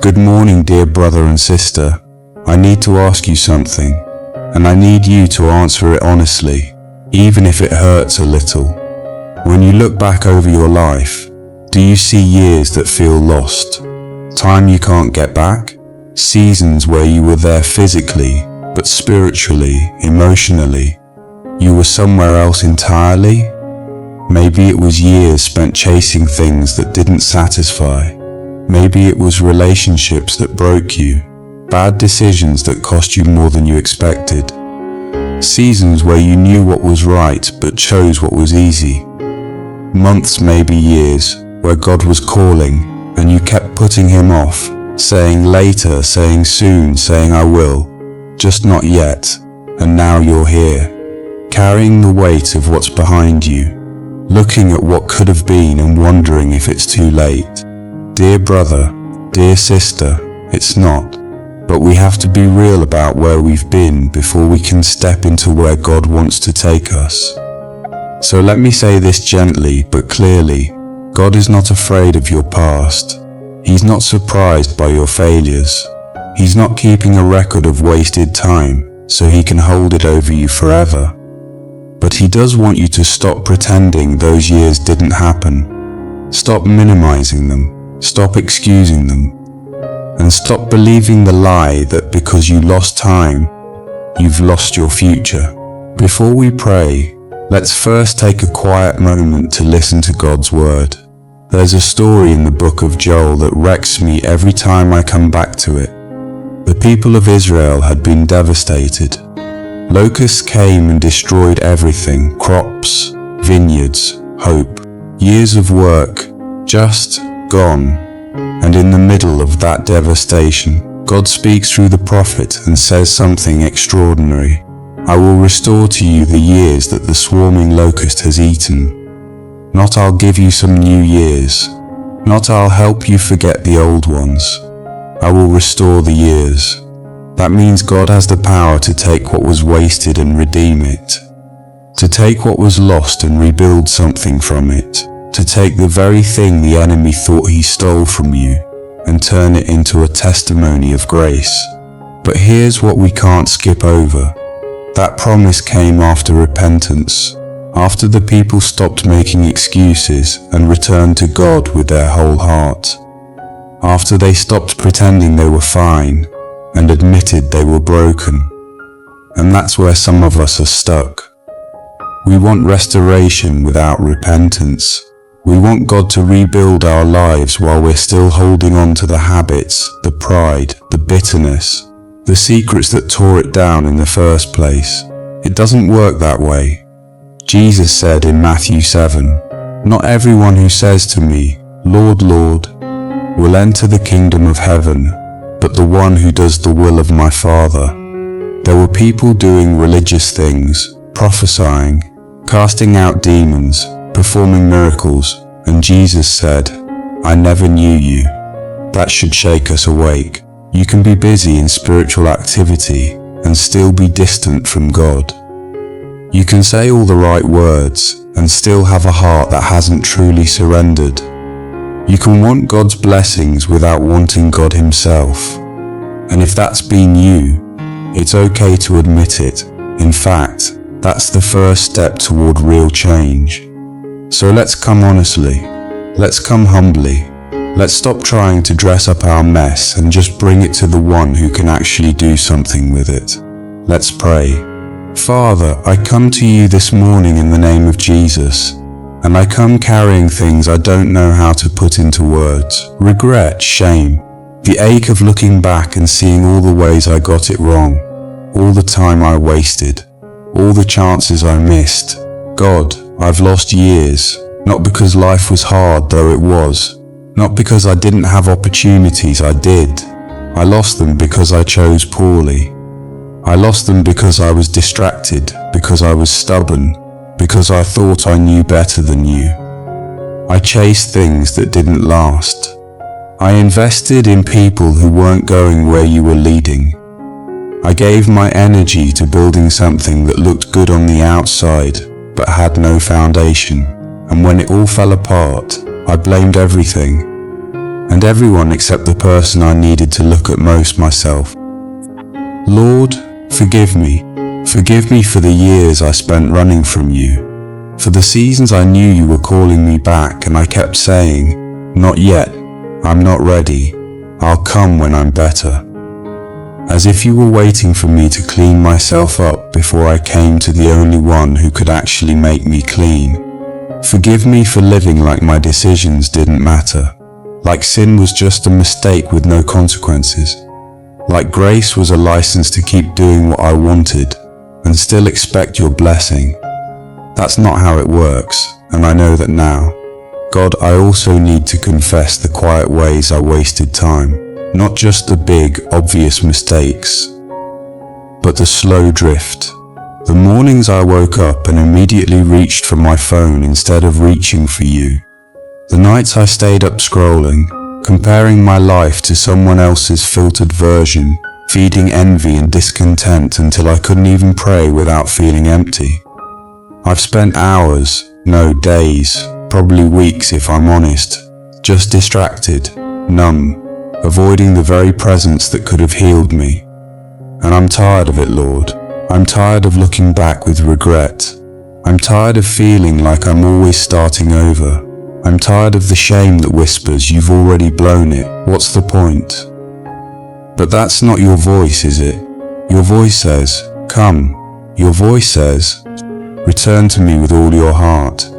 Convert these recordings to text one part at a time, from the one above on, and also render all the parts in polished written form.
Good morning, dear brother and sister. I need to ask you something, and I need you to answer it honestly, even if it hurts a little. When you look back over your life, do you see years that feel lost? Time you can't get back? Seasons where you were there physically, but spiritually, emotionally, you were somewhere else entirely? Maybe it was years spent chasing things that didn't satisfy. Maybe it was relationships that broke you, bad decisions that cost you more than you expected. Seasons where you knew what was right but chose what was easy. Months, maybe years, where God was calling and you kept putting him off, saying later, saying soon, saying I will, just not yet, and now you're here, carrying the weight of what's behind you, looking at what could have been and wondering if it's too late. Dear brother, dear sister, it's not, but we have to be real about where we've been before we can step into where God wants to take us. So let me say this gently but clearly, God is not afraid of your past. He's not surprised by your failures. He's not keeping a record of wasted time so he can hold it over you forever. But he does want you to stop pretending those years didn't happen. Stop minimizing them. Stop excusing them. And stop believing the lie that because you lost time, you've lost your future. Before we pray, let's first take a quiet moment to listen to God's word. There's a story in the book of Joel that wrecks me every time I come back to it. The people of Israel had been devastated. Locusts came and destroyed everything, crops, vineyards, hope. Years of work, just gone. And in the middle of that devastation, God speaks through the prophet and says something extraordinary. I will restore to you the years that the swarming locust has eaten. Not I'll give you some new years. Not I'll help you forget the old ones. I will restore the years. That means God has the power to take what was wasted and redeem it. To take what was lost and rebuild something from it. To take the very thing the enemy thought he stole from you and turn it into a testimony of grace. But here's what we can't skip over. That promise came after repentance, after the people stopped making excuses and returned to God with their whole heart. After they stopped pretending they were fine and admitted they were broken. And that's where some of us are stuck. We want restoration without repentance. We want God to rebuild our lives while we're still holding on to the habits, the pride, the bitterness, the secrets that tore it down in the first place. It doesn't work that way. Jesus said in Matthew 7, "Not everyone who says to me, 'Lord, Lord,' will enter the kingdom of heaven, but the one who does the will of my Father." There were people doing religious things, prophesying, casting out demons, performing miracles, and Jesus said, "I never knew you." That should shake us awake. You can be busy in spiritual activity and still be distant from God. You can say all the right words and still have a heart that hasn't truly surrendered. You can want God's blessings without wanting God himself. And if that's been you, it's okay to admit it. In fact, that's the first step toward real change. So let's come honestly. Let's come humbly. Let's stop trying to dress up our mess and just bring it to the one who can actually do something with it. Let's pray. Father, I come to you this morning in the name of Jesus. And I come carrying things I don't know how to put into words. Regret, shame, the ache of looking back and seeing all the ways I got it wrong, all the time I wasted, all the chances I missed. God, I've lost years, not because life was hard, though it was, not because I didn't have opportunities, I did. I lost them because I chose poorly. I lost them because I was distracted, because I was stubborn, because I thought I knew better than you. I chased things that didn't last. I invested in people who weren't going where you were leading. I gave my energy to building something that looked good on the outside, but had no foundation. And when it all fell apart, I blamed everything. and everyone except the person I needed to look at most, myself. Lord, forgive me. Forgive me for the years I spent running from you, for the seasons I knew you were calling me back and I kept saying, not yet, I'm not ready, I'll come when I'm better. As if you were waiting for me to clean myself up before I came to the only one who could actually make me clean. Forgive me for living like my decisions didn't matter, like sin was just a mistake with no consequences, like grace was a license to keep doing what I wanted and still expect your blessing. That's not how it works, and I know that now. God, I also need to confess the quiet ways I wasted time, not just the big, obvious mistakes, but the slow drift. The mornings I woke up and immediately reached for my phone instead of reaching for you. The nights I stayed up scrolling, comparing my life to someone else's filtered version, feeding envy and discontent until I couldn't even pray without feeling empty. I've spent hours, no days, probably weeks if I'm honest, just distracted, numb, avoiding the very presence that could have healed me. And I'm tired of it, Lord. I'm tired of looking back with regret. I'm tired of feeling like I'm always starting over. I'm tired of the shame that whispers, you've already blown it, what's the point? But that's not your voice, is it? Your voice says, come. Your voice says, return to me with all your heart.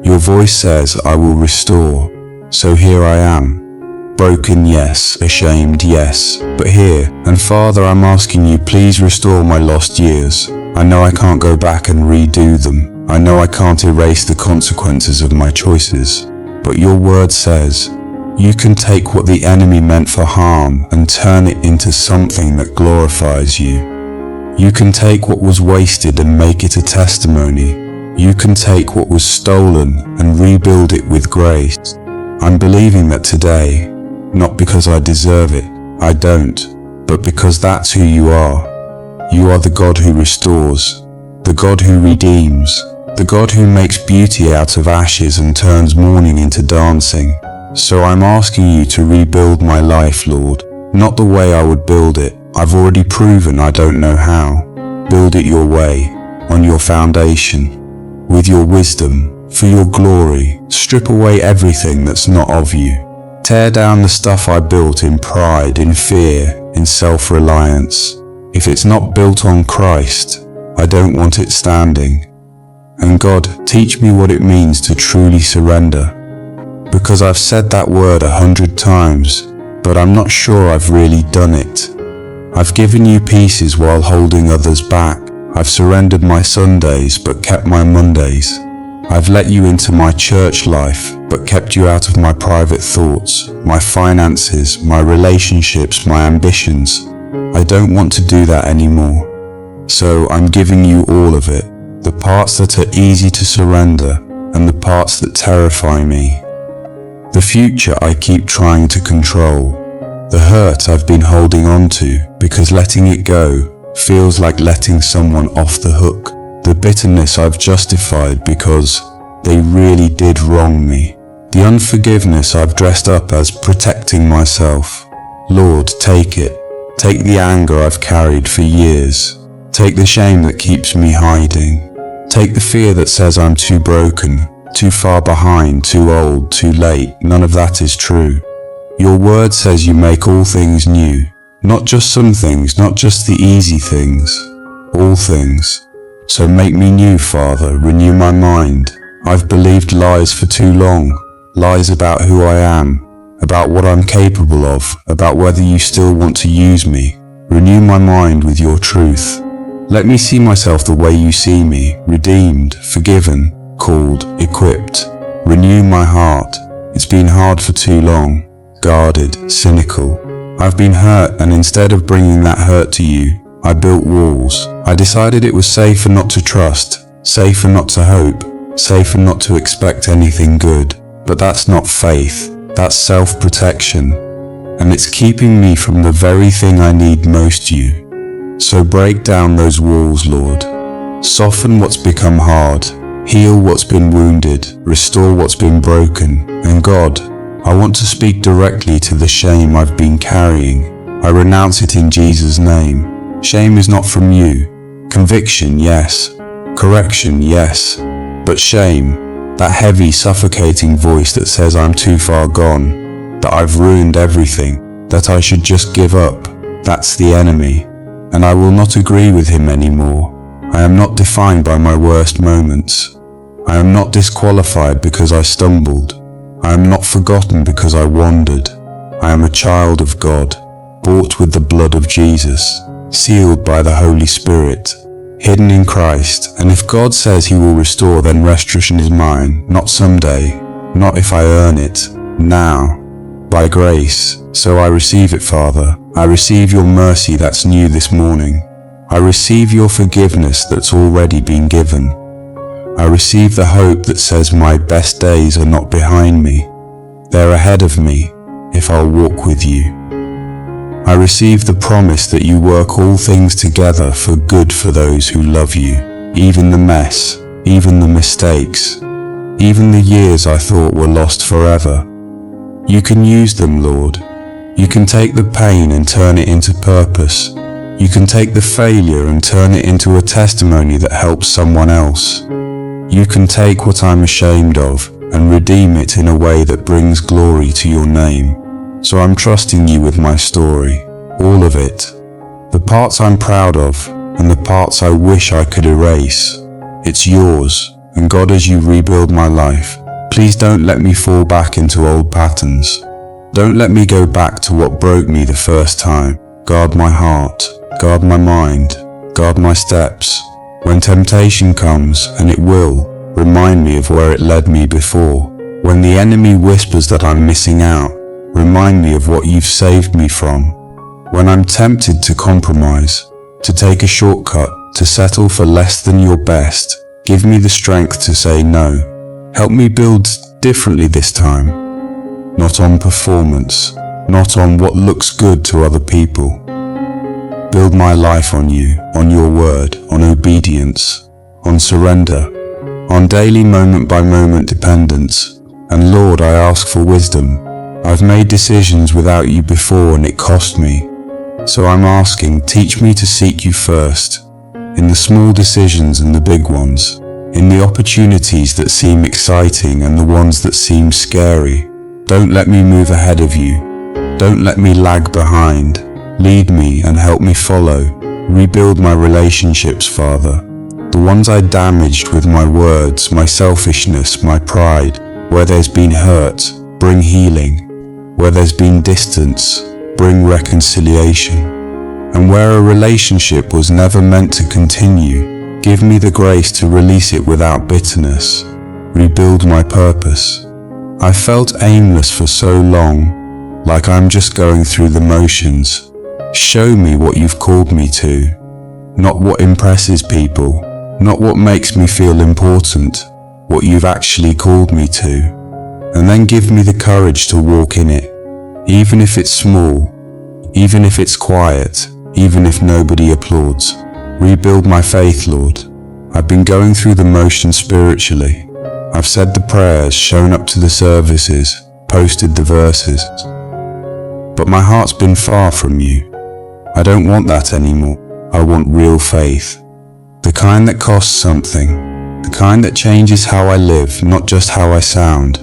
Your voice says, I will restore. So here I am. Broken, yes. Ashamed, yes. But here, and Father, I'm asking you, please restore my lost years. I know I can't go back and redo them. I know I can't erase the consequences of my choices. But your word says, you can take what the enemy meant for harm and turn it into something that glorifies you. You can take what was wasted and make it a testimony. You can take what was stolen and rebuild it with grace. I'm believing that today, not because I deserve it, I don't, but because that's who you are. You are the God who restores, the God who redeems, the God who makes beauty out of ashes and turns mourning into dancing. So I'm asking you to rebuild my life, Lord, not the way I would build it. I've already proven I don't know how. Build it your way, on your foundation, with your wisdom, for your glory. Strip away everything that's not of you. Tear down the stuff I built in pride, in fear, in self-reliance. If it's not built on Christ, I don't want it standing. And God, teach me what it means to truly surrender. Because I've said that word 100 times, but I'm not sure I've really done it. I've given you pieces while holding others back. I've surrendered my Sundays, but kept my Mondays. I've let you into my church life, but kept you out of my private thoughts, my finances, my relationships, my ambitions. I don't want to do that anymore. So I'm giving you all of it, the parts that are easy to surrender and the parts that terrify me. The future I keep trying to control, the hurt I've been holding on to because letting it go feels like letting someone off the hook, the bitterness I've justified because they really did wrong me, the unforgiveness I've dressed up as protecting myself. Lord, take it. Take the anger I've carried for years. Take the shame that keeps me hiding. Take the fear that says I'm too broken, too far behind, too old, too late. None of that is true. Your word says you make all things new. Not just some things, not just the easy things. All things. So make me new, Father. Renew my mind. I've believed lies for too long. Lies about who I am, about what I'm capable of, about whether you still want to use me. Renew my mind with your truth. Let me see myself the way you see me, redeemed, forgiven, called, equipped. Renew my heart. It's been hard for too long, guarded, cynical. I've been hurt, and instead of bringing that hurt to you, I built walls. I decided it was safer not to trust, safer not to hope, safer not to expect anything good. But that's not faith, that's self-protection, and it's keeping me from the very thing I need most, you. So break down those walls, Lord. Soften what's become hard. Heal what's been wounded, restore what's been broken, and God, I want to speak directly to the shame I've been carrying. I renounce it in Jesus' name. Shame is not from you. Conviction, yes. Correction, yes. But shame, that heavy, suffocating voice that says I'm too far gone, that I've ruined everything, that I should just give up, that's the enemy. And I will not agree with him anymore. I am not defined by my worst moments. I am not disqualified because I stumbled. I am not forgotten because I wandered. I am a child of God, bought with the blood of Jesus, sealed by the Holy Spirit, hidden in Christ, and if God says he will restore, then restoration is mine, not someday, not if I earn it, now, by grace. So I receive it, Father. I receive your mercy that's new this morning. I receive your forgiveness that's already been given. I receive the hope that says my best days are not behind me. They're ahead of me if I'll walk with you. I receive the promise that you work all things together for good for those who love you, even the mess, even the mistakes, even the years I thought were lost forever. You can use them, Lord. You can take the pain and turn it into purpose. You can take the failure and turn it into a testimony that helps someone else. You can take what I'm ashamed of and redeem it in a way that brings glory to your name. So I'm trusting you with my story, all of it. The parts I'm proud of and the parts I wish I could erase. It's yours, and God, as you rebuild my life, please don't let me fall back into old patterns. Don't let me go back to what broke me the first time. Guard my heart, guard my mind, guard my steps. When temptation comes, and it will, remind me of where it led me before. When the enemy whispers that I'm missing out, remind me of what you've saved me from. When I'm tempted to compromise, to take a shortcut, to settle for less than your best, give me the strength to say no. Help me build differently this time. Not on performance, not on what looks good to other people. Build my life on you, on your word, on obedience, on surrender, on daily moment by moment dependence. And Lord, I ask for wisdom. I've made decisions without you before and it cost me. So I'm asking, teach me to seek you first, in the small decisions and the big ones, in the opportunities that seem exciting and the ones that seem scary. Don't let me move ahead of you. Don't let me lag behind. Lead me and help me follow. Rebuild my relationships, Father. The ones I damaged with my words, my selfishness, my pride. Where there's been hurt, bring healing. Where there's been distance, bring reconciliation. And where a relationship was never meant to continue, give me the grace to release it without bitterness. Rebuild my purpose. I felt aimless for so long, like I'm just going through the motions. Show me what you've called me to, not what impresses people, not what makes me feel important, what you've actually called me to. And then give me the courage to walk in it, even if it's small, even if it's quiet, even if nobody applauds. Rebuild my faith, Lord. I've been going through the motions spiritually. I've said the prayers, shown up to the services, posted the verses. But my heart's been far from you. I don't want that anymore. I want real faith. The kind that costs something. The kind that changes how I live, not just how I sound.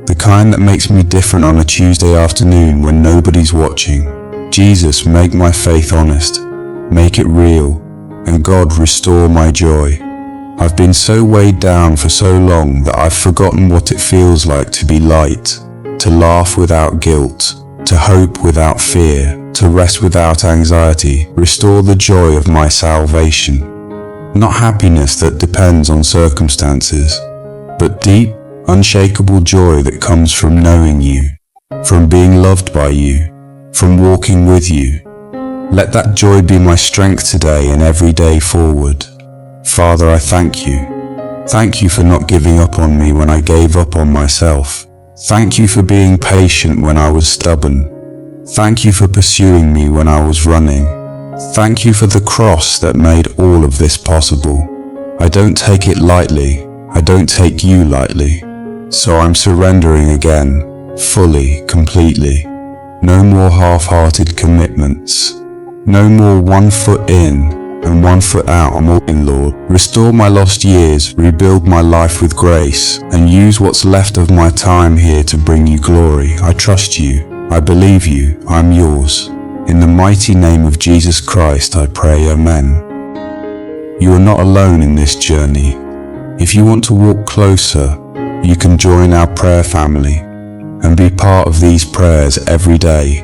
The kind that makes me different on a Tuesday afternoon when nobody's watching. Jesus, make my faith honest. Make it real. And God, restore my joy. I've been so weighed down for so long that I've forgotten what it feels like to be light, to laugh without guilt, to hope without fear, to rest without anxiety. Restore the joy of my salvation. Not happiness that depends on circumstances, but deep, unshakable joy that comes from knowing you, from being loved by you, from walking with you. Let that joy be my strength today and every day forward. Father, I thank you. Thank you for not giving up on me when I gave up on myself. Thank you for being patient when I was stubborn. Thank you for pursuing me when I was running. Thank you for the cross that made all of this possible. I don't take it lightly. I don't take you lightly. So I'm surrendering again. fully, completely. No more half-hearted commitments. No more 1 foot in and 1 foot out. I'm all in, Lord. Restore my lost years, rebuild my life with grace, and use what's left of my time here to bring you glory. I trust you. I believe you. I'm yours. In the mighty name of Jesus Christ, I pray, Amen. You are not alone in this journey. If you want to walk closer, you can join our prayer family and be part of these prayers every day.